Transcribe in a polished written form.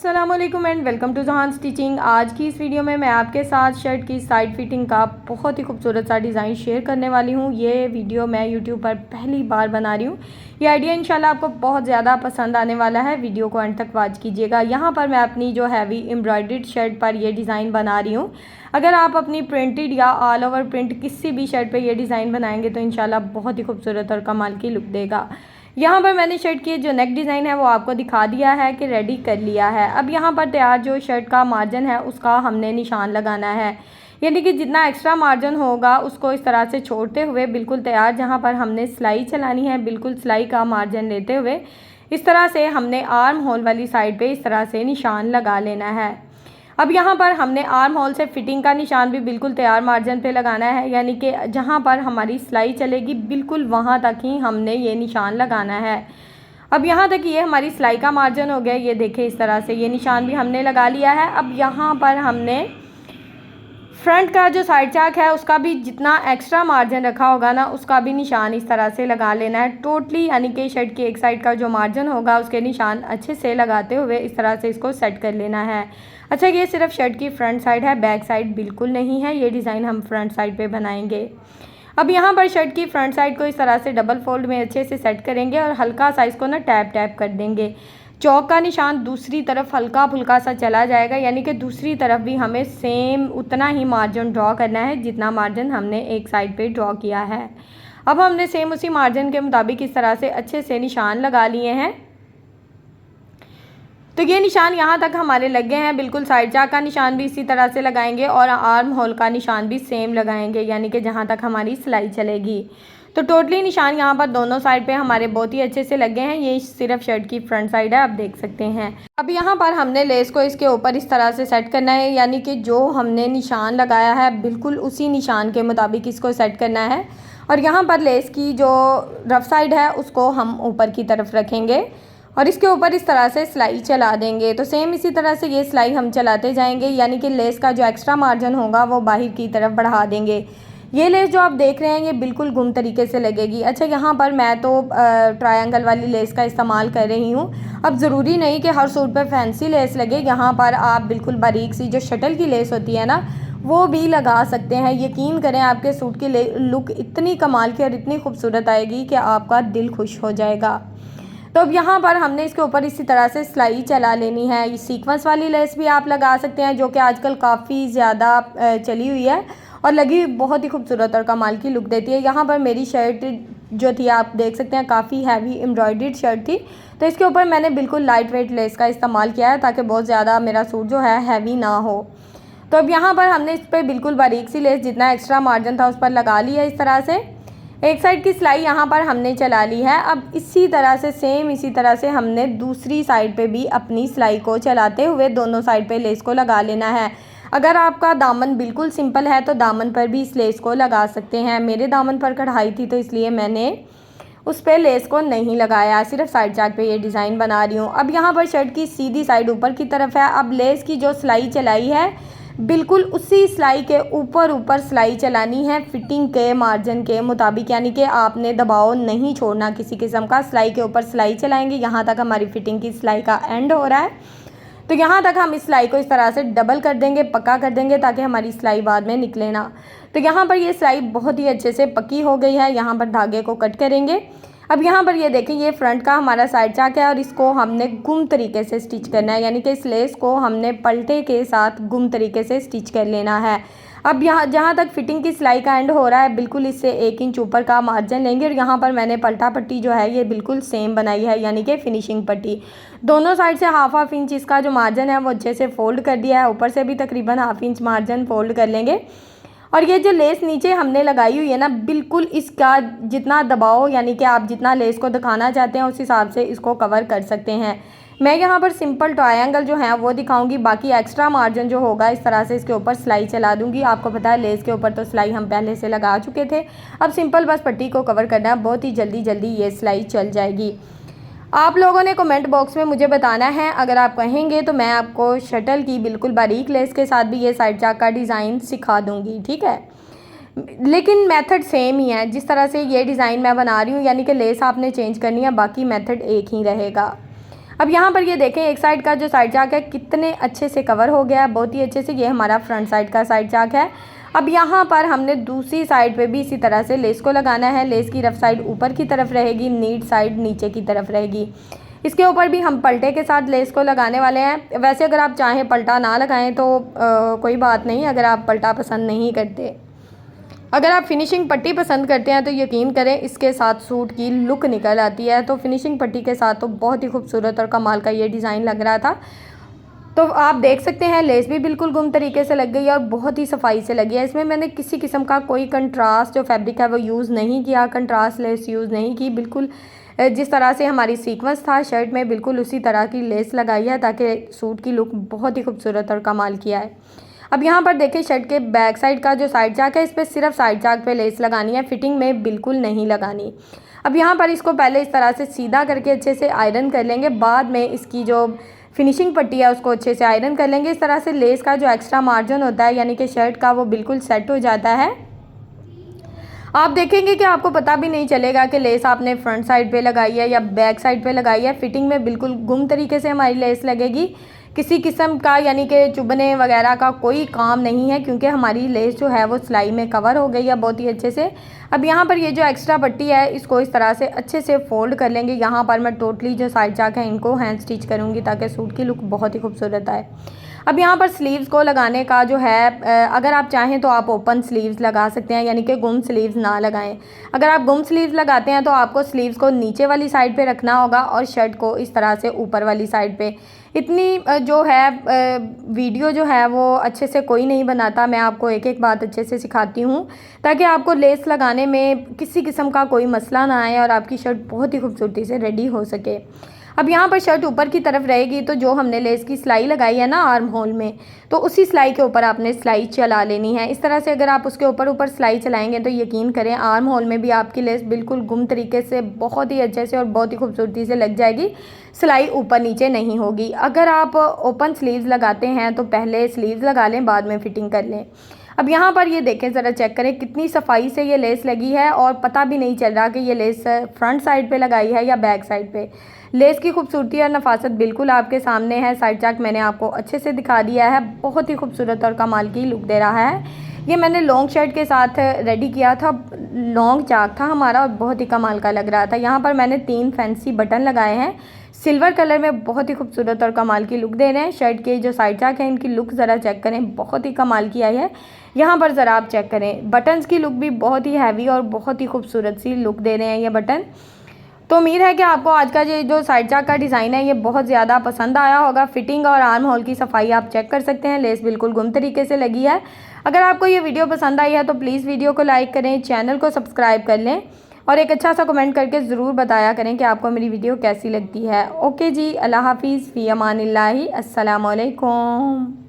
अस्सलामुअलैकुम and welcome to जहान stitching. आज की इस वीडियो में मैं आपके साथ शर्ट की साइड फिटिंग का बहुत ही खूबसूरत सा डिज़ाइन शेयर करने वाली हूँ। ये वीडियो मैं यूट्यूब पर पहली बार बना रही हूँ। ये आइडिया इंशाल्लाह आपको बहुत ज़्यादा पसंद आने वाला है। वीडियो को एंड तक वॉच कीजिएगा। यहाँ पर मैं अपनी जो हैवी एम्ब्रॉयडर्ड शर्ट पर ये डिज़ाइन बना रही हूँ। अगर आप अपनी प्रिंटेड या ऑल ओवर प्रिंट किसी भी शर्ट पर ये डिज़ाइन बनाएंगे तो इंशाल्लाह बहुत ही खूबसूरत और कमाल की लुक देगा। यहाँ पर मैंने शर्ट की जो नेक डिज़ाइन है वो आपको दिखा दिया है कि रेडी कर लिया है। अब यहाँ पर तैयार जो शर्ट का मार्जिन है उसका हमने निशान लगाना है, यानी कि जितना एक्स्ट्रा मार्जिन होगा उसको इस तरह से छोड़ते हुए बिल्कुल तैयार जहाँ पर हमने सिलाई चलानी है बिल्कुल सिलाई का मार्जिन लेते हुए इस तरह से हमने आर्म होल वाली साइड पे इस तरह से निशान लगा लेना है। अब यहाँ पर हमने आर्म होल से फिटिंग का निशान भी बिल्कुल तैयार मार्जिन पे लगाना है, यानी कि जहाँ पर हमारी सिलाई चलेगी बिल्कुल वहाँ तक ही हमने ये निशान लगाना है। अब यहाँ तक ये हमारी सिलाई का मार्जिन हो गया। ये देखें इस तरह से ये निशान भी हमने लगा लिया है। अब यहाँ पर हमने फ्रंट का जो साइड चाक है उसका भी जितना एक्स्ट्रा मार्जिन रखा होगा ना उसका भी निशान इस तरह से लगा लेना है टोटली, यानी कि शर्ट की एक साइड का जो मार्जिन होगा उसके निशान अच्छे से लगाते हुए इस तरह से इसको सेट कर लेना है। अच्छा, ये सिर्फ शर्ट की फ्रंट साइड है, बैक साइड बिल्कुल नहीं है। ये डिज़ाइन हम फ्रंट साइड पे बनाएंगे। अब यहाँ पर शर्ट की फ्रंट साइड को इस तरह से डबल फोल्ड में अच्छे से सेट करेंगे और हल्का सा इसको ना टैप टैप कर देंगे। चौक का निशान दूसरी तरफ हल्का फुल्का सा चला जाएगा, यानी कि दूसरी तरफ भी हमें सेम उतना ही मार्जिन ड्रॉ करना है जितना मार्जिन हमने एक साइड पे ड्रॉ किया है। अब हमने सेम उसी मार्जिन के मुताबिक इस तरह से अच्छे से निशान लगा लिए हैं। तो ये निशान यहाँ तक हमारे लग गए हैं। बिल्कुल साइड चाक का निशान भी इसी तरह से लगाएंगे और आर्म होल का निशान भी सेम लगाएंगे, यानी कि जहाँ तक हमारी सिलाई चलेगी। तो टोटली निशान यहाँ पर दोनों साइड पे हमारे बहुत ही अच्छे से लगे हैं। ये सिर्फ शर्ट की फ्रंट साइड है, आप देख सकते हैं। अब यहाँ पर हमने लेस को इसके ऊपर इस तरह से सेट करना है, यानी कि जो हमने निशान लगाया है बिल्कुल उसी निशान के मुताबिक इसको सेट करना है। और यहाँ पर लेस की जो रफ साइड है उसको हम ऊपर की तरफ रखेंगे और इसके ऊपर इस तरह से सिलाई चला देंगे। तो सेम इसी तरह से ये सिलाई हम चलाते जाएंगे, यानी कि लेस का जो एक्स्ट्रा मार्जिन होगा वो बाहर की तरफ बढ़ा देंगे। ये लेस जो आप देख रहे हैं ये बिल्कुल गुम तरीके से लगेगी। अच्छा, यहाँ पर मैं तो ट्रायंगल वाली लेस का इस्तेमाल कर रही हूँ। अब ज़रूरी नहीं कि हर सूट पर फैंसी लेस लगे, यहाँ पर आप बिल्कुल बारीक सी जो शटल की लेस होती है ना वो भी लगा सकते हैं। यकीन करें आपके सूट की लुक इतनी कमाल की और इतनी खूबसूरत आएगी कि आपका दिल खुश हो जाएगा। तो अब यहाँ पर हमने इसके ऊपर इसी तरह से सिलाई चला लेनी है। ये सीक्वेंस वाली लेस भी आप लगा सकते हैं जो कि आजकल काफ़ी ज़्यादा चली हुई है और लगी बहुत ही खूबसूरत और कमाल की लुक देती है। यहाँ पर मेरी शर्ट जो थी आप देख सकते हैं काफ़ी हैवी एम्ब्रॉयडर्ड शर्ट थी, तो इसके ऊपर मैंने बिल्कुल लाइट वेट लेस का इस्तेमाल किया है ताकि बहुत ज़्यादा मेरा सूट जो है हैवी ना हो। तो अब यहाँ पर हमने इस पर बिल्कुल बारीक सी लेस जितना एक्स्ट्रा मार्जिन था उस पर लगा लिया इस तरह से। एक साइड की सिलाई यहाँ पर हमने चला ली है। अब इसी तरह से सेम इसी तरह से हमने दूसरी साइड पे भी अपनी सिलाई को चलाते हुए दोनों साइड पे लेस को लगा लेना है। अगर आपका दामन बिल्कुल सिंपल है तो दामन पर भी इस लेस को लगा सकते हैं। मेरे दामन पर कढ़ाई थी तो इसलिए मैंने उस पर लेस को नहीं लगाया, सिर्फ साइड चाक पे ये डिज़ाइन बना रही हूँ। अब यहाँ पर शर्ट की सीधी साइड ऊपर की तरफ है। अब लेस की जो सिलाई चलाई है बिल्कुल उसी सिलाई के ऊपर सिलाई चलानी है फिटिंग के मार्जिन के मुताबिक, यानी कि आपने दबाव नहीं छोड़ना किसी किस्म का। सिलाई के ऊपर सिलाई चलाएंगे, यहाँ तक हमारी फिटिंग की सिलाई का एंड हो रहा है। तो यहाँ तक हम इस सिलाई को इस तरह से डबल कर देंगे, पक्का कर देंगे ताकि हमारी सिलाई बाद में निकले ना। तो यहाँ पर ये सिलाई बहुत ही अच्छे से पक्की हो गई है। यहाँ पर धागे को कट करेंगे। अब यहाँ पर ये देखें ये फ्रंट का हमारा साइड चाक है और इसको हमने गुम तरीके से स्टिच करना है, यानी कि इस लेस को हमने पलटे के साथ गुम तरीके से स्टिच कर लेना है। अब यहाँ जहाँ तक फिटिंग की सिलाई का एंड हो रहा है बिल्कुल इससे 1 इंच ऊपर का मार्जिन लेंगे और यहाँ पर मैंने पलटा पट्टी जो है ये बिल्कुल सेम बनाई है, यानी कि फिनिशिंग पट्टी। दोनों साइड से हाफ इंच इसका जो मार्जिन है वो अच्छे से फोल्ड कर दिया है। ऊपर से भी तकरीबन हाफ इंच मार्जिन फोल्ड कर लेंगे। और ये जो लेस नीचे हमने लगाई हुई है ना बिल्कुल इसका जितना दबाव, यानी कि आप जितना लेस को दिखाना चाहते हैं उस हिसाब से इसको कवर कर सकते हैं। मैं यहाँ पर सिंपल ट्रायंगल जो है वो दिखाऊंगी, बाकी एक्स्ट्रा मार्जिन जो होगा इस तरह से इसके ऊपर सिलाई चला दूंगी। आपको पता है लेस के ऊपर तो सिलाई हम पहले से लगा चुके थे। अब सिंपल बस पट्टी को कवर करना है, बहुत ही जल्दी ये सिलाई चल जाएगी। आप लोगों ने कमेंट बॉक्स में मुझे बताना है, अगर आप कहेंगे तो मैं आपको शटल की बिल्कुल बारीक लेस के साथ भी ये साइड चाक का डिज़ाइन सिखा दूंगी, ठीक है। लेकिन मेथड सेम ही है, जिस तरह से ये डिज़ाइन मैं बना रही हूँ, यानी कि लेस आपने चेंज करनी है, बाकी मेथड एक ही रहेगा। अब यहाँ पर ये देखें एक साइड का जो साइड चाक है कितने अच्छे से कवर हो गया है, बहुत ही अच्छे से। ये हमारा फ्रंट साइड का साइड चाक है। अब यहाँ पर हमने दूसरी साइड पे भी इसी तरह से लेस को लगाना है। लेस की रफ साइड ऊपर की तरफ रहेगी, नीट साइड नीचे की तरफ रहेगी। इसके ऊपर भी हम पलटे के साथ लेस को लगाने वाले हैं। वैसे अगर आप चाहें पलटा ना लगाएं तो कोई बात नहीं, अगर आप पलटा पसंद नहीं करते। अगर आप फिनिशिंग पट्टी पसंद करते हैं तो यकीन करें इसके साथ सूट की लुक निकल आती है। तो फिनिशिंग पट्टी के साथ तो बहुत ही खूबसूरत और कमाल का ये डिज़ाइन लग रहा था। तो आप देख सकते हैं लेस भी बिल्कुल गुम तरीके से लग गई है और बहुत ही सफाई से लगी है। इसमें मैंने किसी किस्म का कोई कंट्रास्ट जो फैब्रिक है वो यूज़ नहीं किया, कंट्रास्ट लेस यूज़ नहीं की। बिल्कुल जिस तरह से हमारी सीक्वेंस था शर्ट में बिल्कुल उसी तरह की लेस लगाई है ताकि सूट की लुक बहुत ही खूबसूरत और कमाल किया है। अब यहाँ पर देखिए शर्ट के बैक साइड का जो साइड चाक है इस पर सिर्फ साइड चाक पे लेस लगानी है, फिटिंग में बिल्कुल नहीं लगानी। अब यहाँ पर इसको पहले इस तरह से सीधा करके अच्छे से आयरन कर लेंगे, बाद में इसकी जो फिनिशिंग पट्टी है उसको अच्छे से आयरन कर लेंगे। इस तरह से लेस का जो एक्स्ट्रा मार्जिन होता है यानी कि शर्ट का वो बिल्कुल सेट हो जाता है। आप देखेंगे कि आपको पता भी नहीं चलेगा कि लेस आपने फ्रंट साइड पे लगाई है या बैक साइड पे लगाई है। फिटिंग में बिल्कुल गुम तरीके से हमारी लेस लगेगी, किसी किस्म का यानी कि चुभने वगैरह का कोई काम नहीं है क्योंकि हमारी लेस जो है वो सिलाई में कवर हो गई है बहुत ही अच्छे से। अब यहाँ पर ये जो एक्स्ट्रा पट्टी है इसको इस तरह से अच्छे से फोल्ड कर लेंगे। यहाँ पर मैं टोटली जो साइड चाक है इनको हैंड स्टिच करूँगी ताकि सूट की लुक बहुत ही खूबसूरत आए। अब यहाँ पर स्लीव्स को लगाने का जो है अगर आप चाहें तो आप ओपन स्लीव्स लगा सकते हैं यानी कि गुम स्लीव्स ना लगाएं। अगर आप गुम स्लीव्स लगाते हैं तो आपको स्लीव्स को नीचे वाली साइड पे रखना होगा और शर्ट को इस तरह से ऊपर वाली साइड पे। इतनी जो है वीडियो जो है वो अच्छे से कोई नहीं बनाता, मैं आपको एक एक बात अच्छे से सिखाती हूँ ताकि आपको लेस लगाने में किसी किस्म का कोई मसला ना आए और आपकी शर्ट बहुत ही खूबसूरती से रेडी हो सके। अब यहाँ पर शर्ट ऊपर की तरफ रहेगी तो जो हमने लेस की सिलाई लगाई है ना आर्म होल में, तो उसी सिलाई के ऊपर आपने सिलाई चला लेनी है। इस तरह से अगर आप उसके ऊपर सिलाई चलाएंगे तो यकीन करें आर्म होल में भी आपकी लेस बिल्कुल गुम तरीके से बहुत ही अच्छे से और बहुत ही खूबसूरती से लग जाएगी, सिलाई ऊपर नीचे नहीं होगी। अगर आप ओपन स्लीव्स लगाते हैं तो पहले स्लीव्स लगा लें बाद में फिटिंग कर लें। अब यहाँ पर ये देखें ज़रा चेक करें कितनी सफाई से ये लेस लगी है और पता भी नहीं चल रहा कि ये लेस फ्रंट साइड पे लगाई है या बैक साइड पे। लेस की खूबसूरती और नफासत बिल्कुल आपके सामने है। साइड चाक मैंने आपको अच्छे से दिखा दिया है, बहुत ही खूबसूरत और कमाल की लुक दे रहा है। ये मैंने लॉन्ग शर्ट के साथ रेडी किया था, लॉन्ग चाक था हमारा और बहुत ही कमाल का लग रहा था। यहाँ पर मैंने 3 फैंसी बटन लगाए हैं सिल्वर कलर में, बहुत ही खूबसूरत और कमाल की लुक दे रहे हैं। शर्ट के जो साइड चाक हैं इनकी लुक ज़रा चेक करें, बहुत ही कमाल की आई है। यहाँ पर ज़रा आप चेक करें बटन्स की लुक भी बहुत ही हैवी और बहुत ही खूबसूरत सी लुक दे रहे हैं ये बटन। तो उम्मीद है कि आपको आज का ये जो साइड चाक का डिज़ाइन है ये बहुत ज़्यादा पसंद आया होगा। फिटिंग और आर्म होल की सफाई आप चेक कर सकते हैं, लेस बिल्कुल गुम तरीके से लगी है। अगर आपको ये वीडियो पसंद आई है तो प्लीज़ वीडियो को लाइक करें, चैनल को सब्सक्राइब कर लें और एक अच्छा सा कमेंट करके ज़रूर बताया करें कि आपको मेरी वीडियो कैसी लगती है। ओके जी, अल्लाह हाफिज़, फ़ी अमानिल्लाहि, अस्सलाम वालेकुम।